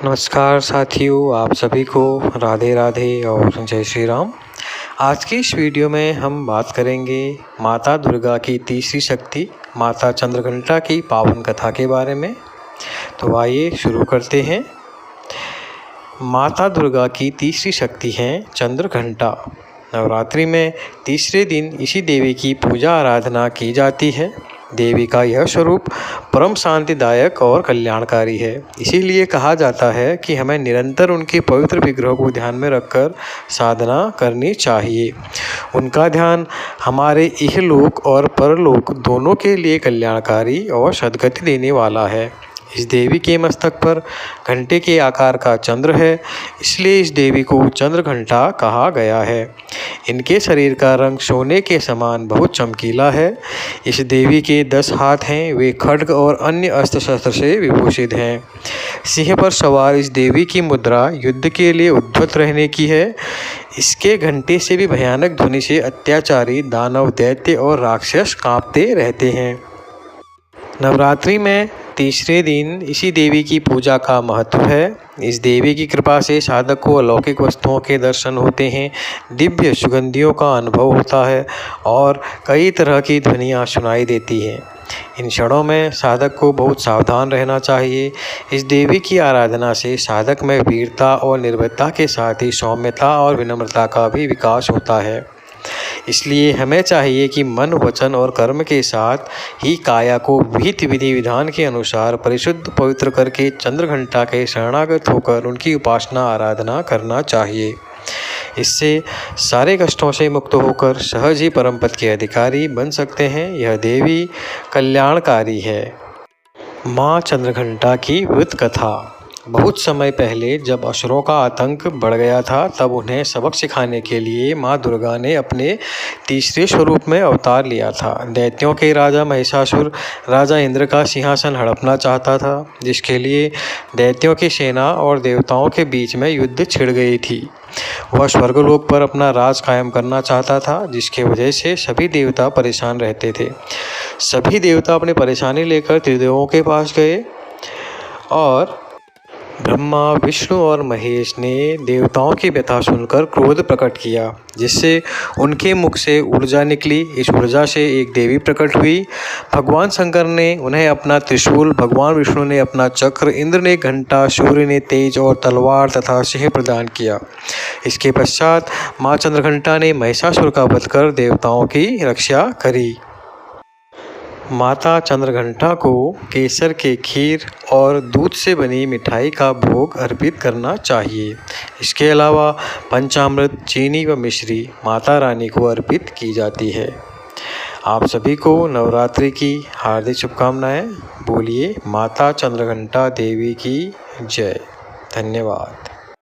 नमस्कार साथियों, आप सभी को राधे राधे और जय श्री राम। आज की इस वीडियो में हम बात करेंगे माता दुर्गा की तीसरी शक्ति माता चंद्रघंटा की पावन कथा के बारे में। तो आइए शुरू करते हैं। माता दुर्गा की तीसरी शक्ति है चंद्रघंटा। नवरात्रि में तीसरे दिन इसी देवी की पूजा आराधना की जाती है। देवी का यह स्वरूप परम शांतिदायक और कल्याणकारी है। इसीलिए कहा जाता है कि हमें निरंतर उनके पवित्र विग्रह को ध्यान में रखकर साधना करनी चाहिए। उनका ध्यान हमारे इहलोक और परलोक दोनों के लिए कल्याणकारी और सद्गति देने वाला है। इस देवी के मस्तक पर घंटे के आकार का चंद्र है, इसलिए इस देवी को चंद्रघंटा कहा गया है। इनके शरीर का रंग सोने के समान बहुत चमकीला है। इस देवी के 10 हाथ हैं। वे खड्ग और अन्य अस्त्र शस्त्र से विभूषित हैं। सिंह पर सवार इस देवी की मुद्रा युद्ध के लिए उद्धत रहने की है। इसके घंटे से भी भयानक ध्वनि से अत्याचारी दानव, दैत्य और राक्षस कांपते रहते हैं। नवरात्रि में तीसरे दिन इसी देवी की पूजा का महत्व है। इस देवी की कृपा से साधक को अलौकिक वस्तुओं के दर्शन होते हैं, दिव्य सुगंधियों का अनुभव होता है और कई तरह की ध्वनियाँ सुनाई देती हैं। इन क्षणों में साधक को बहुत सावधान रहना चाहिए। इस देवी की आराधना से साधक में वीरता और निर्भयता के साथ ही सौम्यता और विनम्रता का भी विकास होता है। इसलिए हमें चाहिए कि मन, वचन और कर्म के साथ ही काया को विहित विधि विधान के अनुसार परिशुद्ध पवित्र करके चंद्रघंटा के शरणागत होकर उनकी उपासना आराधना करना चाहिए। इससे सारे कष्टों से मुक्त होकर सहज ही परम पद के अधिकारी बन सकते हैं। यह देवी कल्याणकारी है। माँ चंद्रघंटा की व्रत कथा। बहुत समय पहले जब असुरों का आतंक बढ़ गया था, तब उन्हें सबक सिखाने के लिए माँ दुर्गा ने अपने तीसरे स्वरूप में अवतार लिया था। दैत्यों के राजा महिषासुर राजा इंद्र का सिंहासन हड़पना चाहता था, जिसके लिए दैत्यों की सेना और देवताओं के बीच में युद्ध छिड़ गई थी। वह स्वर्गलोक पर अपना राज कायम करना चाहता था, जिसके वजह से सभी देवता परेशान रहते थे। सभी देवता अपनी परेशानी लेकर त्रिदेवों के पास गए और ब्रह्मा, विष्णु और महेश ने देवताओं की व्यथा सुनकर क्रोध प्रकट किया, जिससे उनके मुख से ऊर्जा निकली। इस ऊर्जा से एक देवी प्रकट हुई। भगवान शंकर ने उन्हें अपना त्रिशूल, भगवान विष्णु ने अपना चक्र, इंद्र ने घंटा, सूर्य ने तेज और तलवार तथा सिंह प्रदान किया। इसके पश्चात माँ चंद्रघंटा ने महिषासुर का वध कर देवताओं की रक्षा करी। माता चंद्रघंटा को केसर के खीर और दूध से बनी मिठाई का भोग अर्पित करना चाहिए। इसके अलावा पंचामृत, चीनी व मिश्री माता रानी को अर्पित की जाती है। आप सभी को नवरात्रि की हार्दिक शुभकामनाएं। बोलिए माता चंद्रघंटा देवी की जय। धन्यवाद।